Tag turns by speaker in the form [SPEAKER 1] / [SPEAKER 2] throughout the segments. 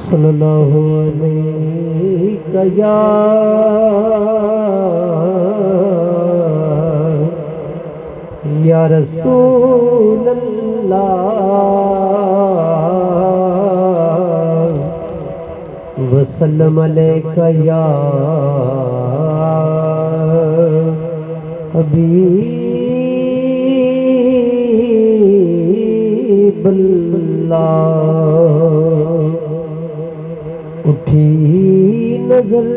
[SPEAKER 1] صلی اللہ علیہ یا رسول اللہ وسلم علیکہ یا حبیب اللہ۔ اٹھی نظر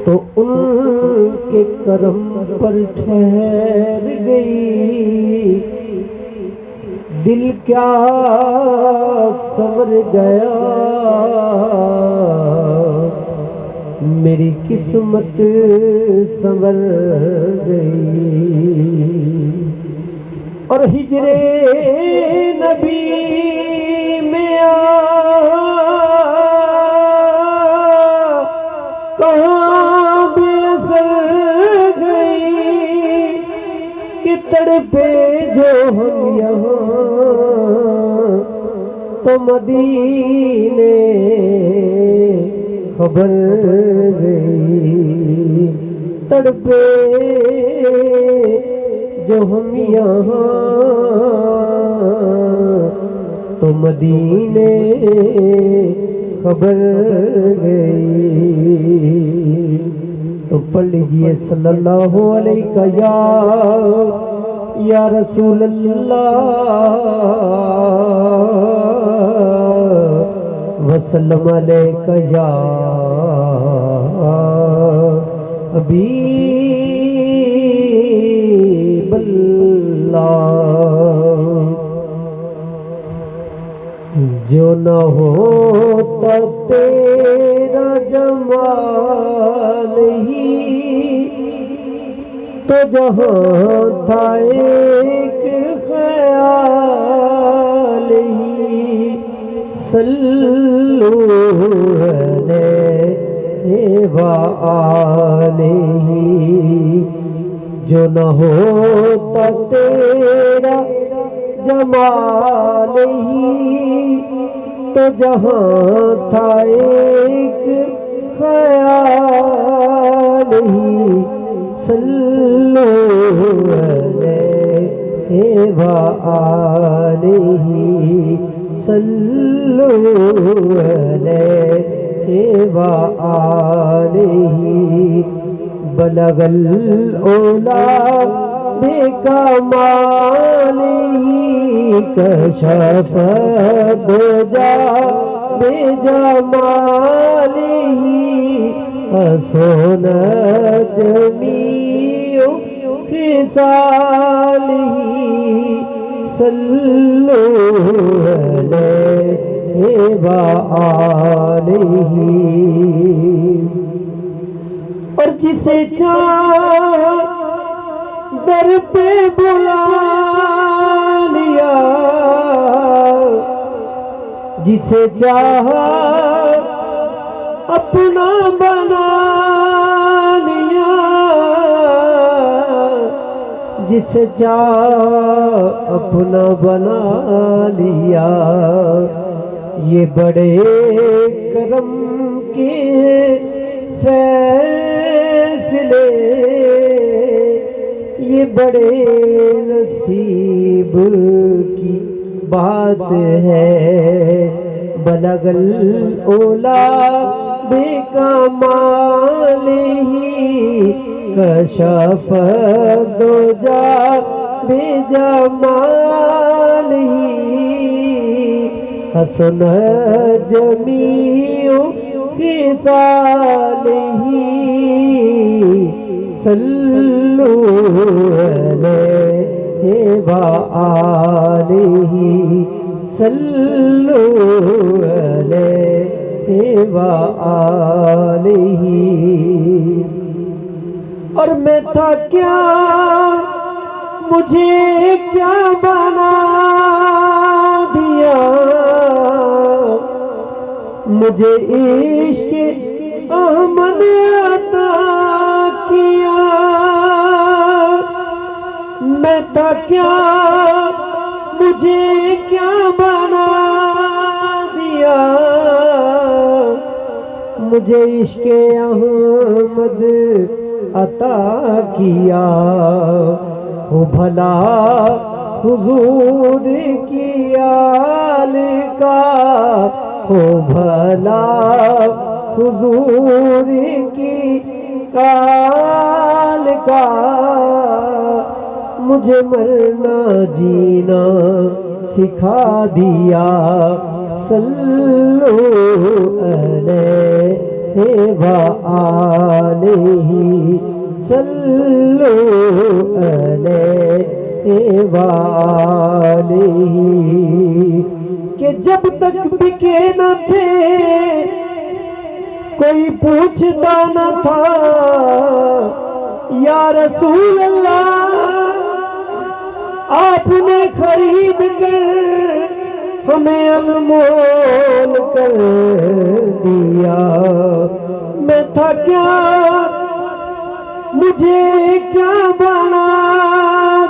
[SPEAKER 1] تو ان کے کرم پر ٹھہر گئی، دل کیا سنور گیا، میری قسمت سنور گئی۔ اور ہجر نبی میں کہاں بے اثر گئی کہ تڑپے جو ہم یہاں تو مدینے خبر گئی، تڑپے جو ہم یہاں تو مدینے خبر گئی۔ تو پڑھ لیجئے صلی اللہ علیہ یا رسول اللہ وسلم علیکہ یا حبیب اللہ۔ جو نہ ہوتا تیرا جمال ہی تو جہاں تھا ایک خیال ہی، صلو علیہ وآلہ۔ جو نہ ہوتا تیرا جمال ہی تو جہاں تھا ایک خیال ہی، صلو علیہ وآلہ، صلو علیہ وآلہ۔ بلغ العلا بکمالہ، کشف الدجی بجمالہ، حسن جمیع خصالہ، صلو علیہ وآلہ۔ اور جسے چاہا در پہ بلا لیا، جسے چاہا اپنا بنا لیا، جسے چاہا اپنا بنا لیا۔ یہ بڑے کرم کے فیصلے، یہ بڑے نصیب کی بات ہے۔ بلغ العلا بکمالہ، کشف الدجی بجمالہ، حسن جمیع خصالہ، صلو علیہ وآلہ، صلو علیہ وآلہ۔ اور میں تھا کیا، مجھے کیا بنا دیا، مجھے عشق احمد عطا کیا۔ میں تھا کیا، مجھے عشق احمد عطا کیا ہو بھلا حضور کی آل کا ہو بھلا حضور کی آل کا مجھے مرنا جینا سکھا دیا صلو علیہ وآلہ صلو علیہ وآلہ کہ جب تک بکے نہ تھے کوئی پوچھتا نہ تھا یا رسول اللہ آپ نے خرید کر ہمیں انمول کر دیا میں تھا کیا مجھے کیا بنا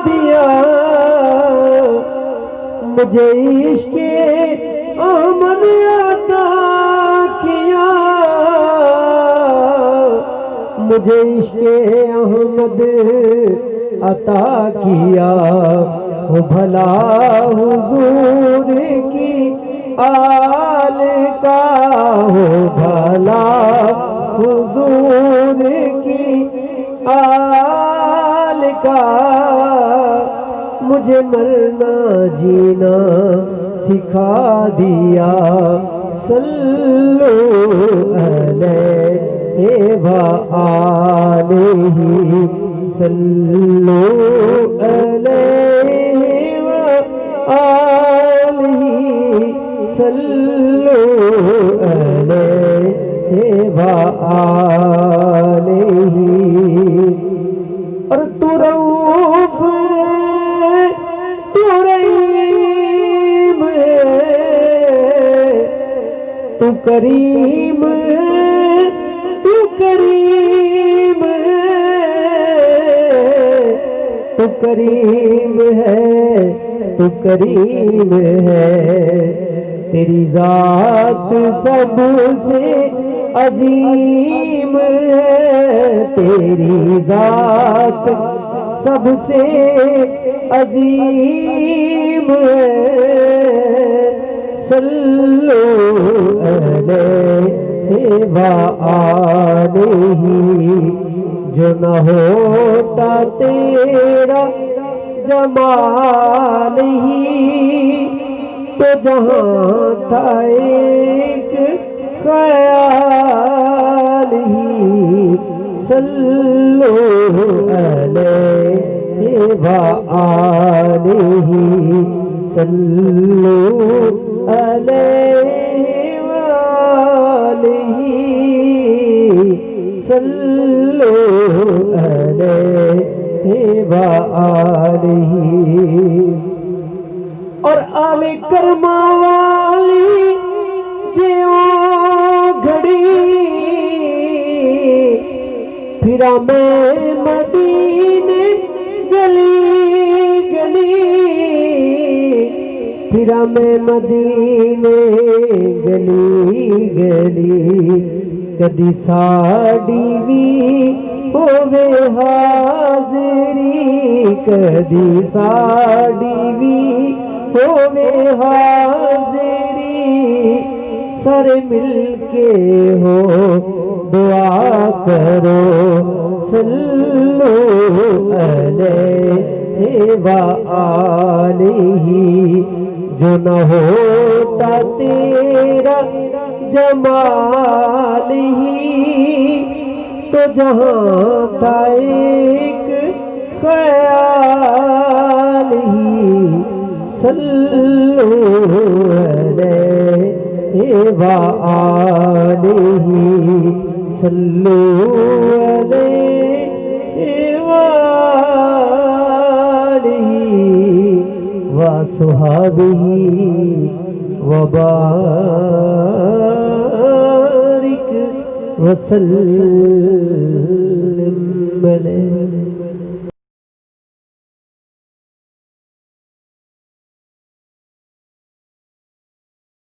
[SPEAKER 1] دیا مجھے عشق احمد عطا کیا مجھے عشق احمد عطا کیا ہو بھلا حضور کی آل کا ہو بھلا حضور کی آل کا مجھے مرنا جینا سکھا دیا صلو علیہ وآلہ صلو علیہ وآلہ صلو علیہ وآلہ اور تو رؤوف تو رحیم تو کریم تو کریم تو کریم ہے تو کریم ہے تیری ذات سب سے عظیم ہے تیری ذات سب سے عظیم ہے صلو علیہ وآلہ جو نہ ہوتا تیرا جمال ہی تو جہاں تھا ایک خیال ہی صلو علیہ وآلہ صلو علیہ وآلہ صلو علیہ وآلہ اور آل کرما والی جیو گھڑی پھرا میں مدینے گلی گلی پھرا میں مدینے گلی گلی کدی ساڑی بھی ہووے حاضری کدی ساڑی بھی ہووے حاضری سر مل کے ہو دعا کرو صلو علیہ وآلہ جو نہ ہوتا تیرا جمال ہی تو جہاں تھا ایک خیال ہی صلو علیہ وآلہ صلو علیہ وآلہ وصحبہ وبارک وسلم علیہ